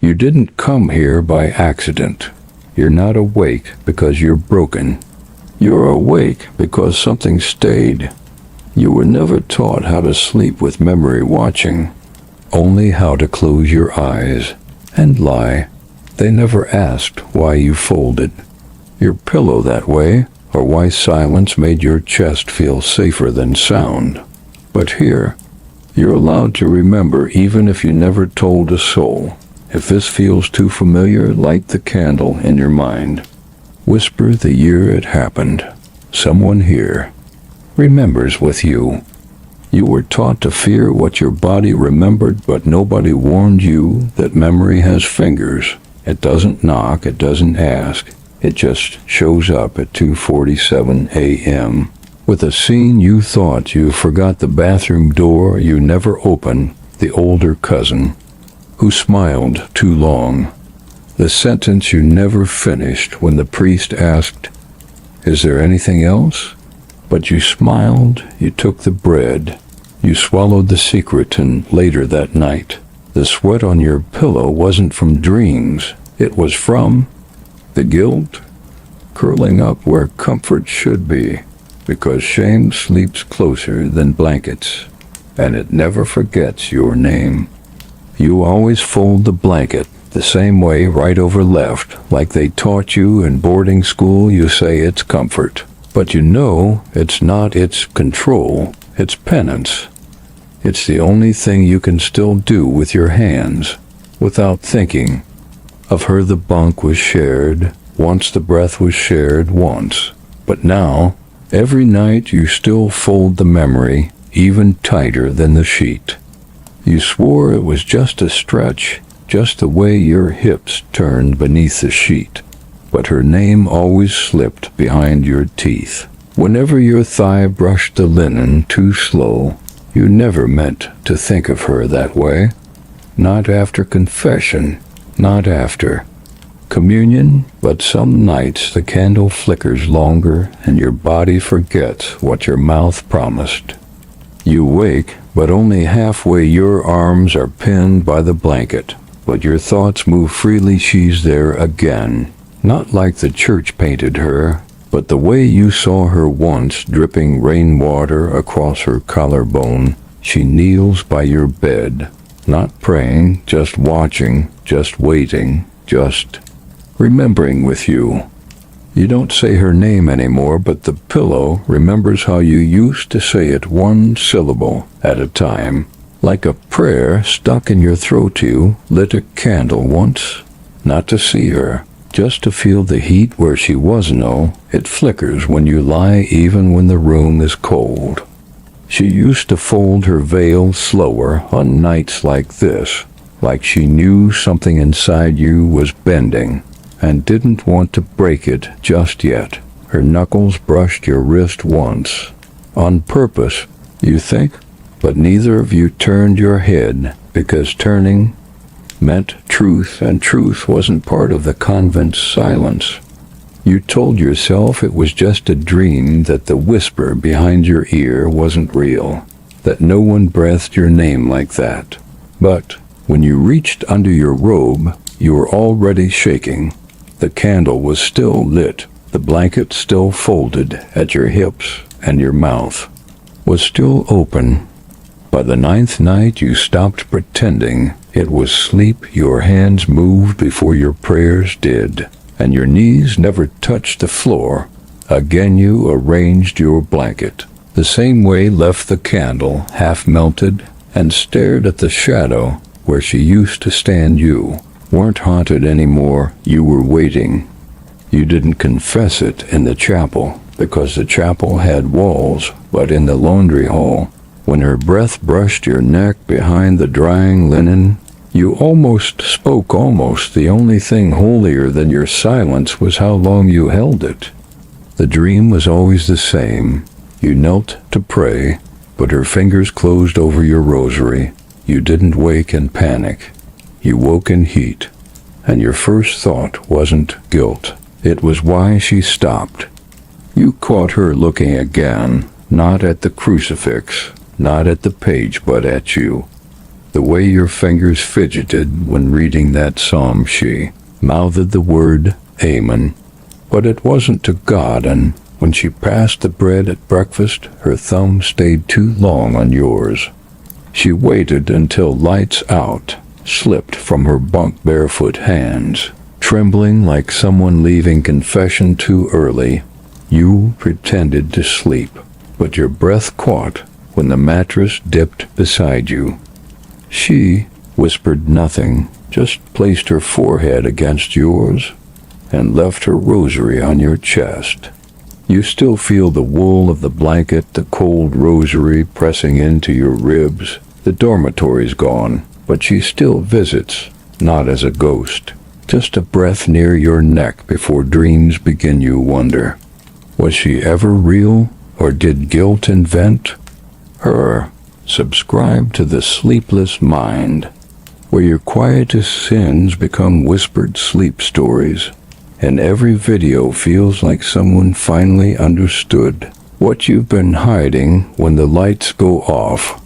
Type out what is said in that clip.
You didn't come here by accident. You're not awake because you're broken. You're awake because something stayed. You were never taught how to sleep with memory watching, only how to close your eyes and lie. They never asked why you folded your pillow that way, or why silence made your chest feel safer than sound. But here, you're allowed to remember even if you never told a soul. If this feels too familiar, light the candle in your mind. Whisper the year it happened. Someone here remembers with you. You were taught to fear what your body remembered, but nobody warned you that memory has fingers. It doesn't knock, it doesn't ask. It just shows up at 2:47 a.m. with a scene you thought you forgot, the bathroom door you never opened, the older cousin who smiled too long, the sentence you never finished when the priest asked, "Is there anything else?" But you smiled, you took the bread, you swallowed the secret, and later that night, the sweat on your pillow wasn't from dreams, it was from the guilt curling up where comfort should be, because shame sleeps closer than blankets, and it never forgets your name. You always fold the blanket the same way, right over left, like they taught you in boarding school. You say it's comfort, but you know it's not. It's control, it's penance. It's the only thing you can still do with your hands without thinking of her. The bunk was shared once, the breath was shared once, but now, every night you still fold the memory even tighter than the sheet. You swore it was just a stretch, just the way your hips turned beneath the sheet, but her name always slipped behind your teeth. Whenever your thigh brushed the linen too slow, you never meant to think of her that way. Not after confession, not after communion, but some nights the candle flickers longer and your body forgets what your mouth promised. You wake, but only halfway. Your arms are pinned by the blanket, but your thoughts move freely. She's there again, not like the church painted her, but the way you saw her once, dripping rainwater across her collarbone. She kneels by your bed, not praying, just watching, just waiting, just remembering with you. You don't say her name anymore, but the pillow remembers how you used to say it, one syllable at a time, like a prayer stuck in your throat. You lit a candle once, not to see her, just to feel the heat where she was. No, it flickers when you lie, even when the room is cold. She used to fold her veil slower on nights like this, like she knew something inside you was bending and didn't want to break it just yet. Her knuckles brushed your wrist once, on purpose, you think, but neither of you turned your head, because turning meant truth, and truth wasn't part of the convent's silence. You told yourself it was just a dream, that the whisper behind your ear wasn't real, that no one breathed your name like that. But when you reached under your robe, you were already shaking. The candle was still lit, the blanket still folded at your hips, and your mouth was still open. By the 9th night, you stopped pretending it was sleep. Your hands moved before your prayers did, and your knees never touched the floor. Again you arranged your blanket the same way, left the candle half melted, and stared at the shadow where she used to stand. You weren't haunted anymore. You were waiting. You didn't confess it in the chapel, because the chapel had walls, but in the laundry hall, when her breath brushed your neck behind the drying linen, you almost spoke. Almost. The only thing holier than your silence was how long you held it. The dream was always the same. You knelt to pray, but her fingers closed over your rosary. You didn't wake in panic. You woke in heat, and your first thought wasn't guilt. It was why she stopped. You caught her looking again, not at the crucifix, not at the page, but at you. The way your fingers fidgeted when reading that psalm, she mouthed the word Amen. But it wasn't to God, and when she passed the bread at breakfast, her thumb stayed too long on yours. She waited until lights out slipped from her bunk barefoot hands, trembling like someone leaving confession too early. You pretended to sleep, but your breath caught when the mattress dipped beside you. She whispered nothing, just placed her forehead against yours and left her rosary on your chest. You still feel the wool of the blanket, the cold rosary pressing into your ribs. The dormitory's gone, but she still visits, not as a ghost, just a breath near your neck before dreams begin. You wonder, was she ever real, or did guilt invent her? Subscribe to the Sleepless Mind, where your quietest sins become whispered sleep stories, and every video feels like someone finally understood what you've been hiding when the lights go off.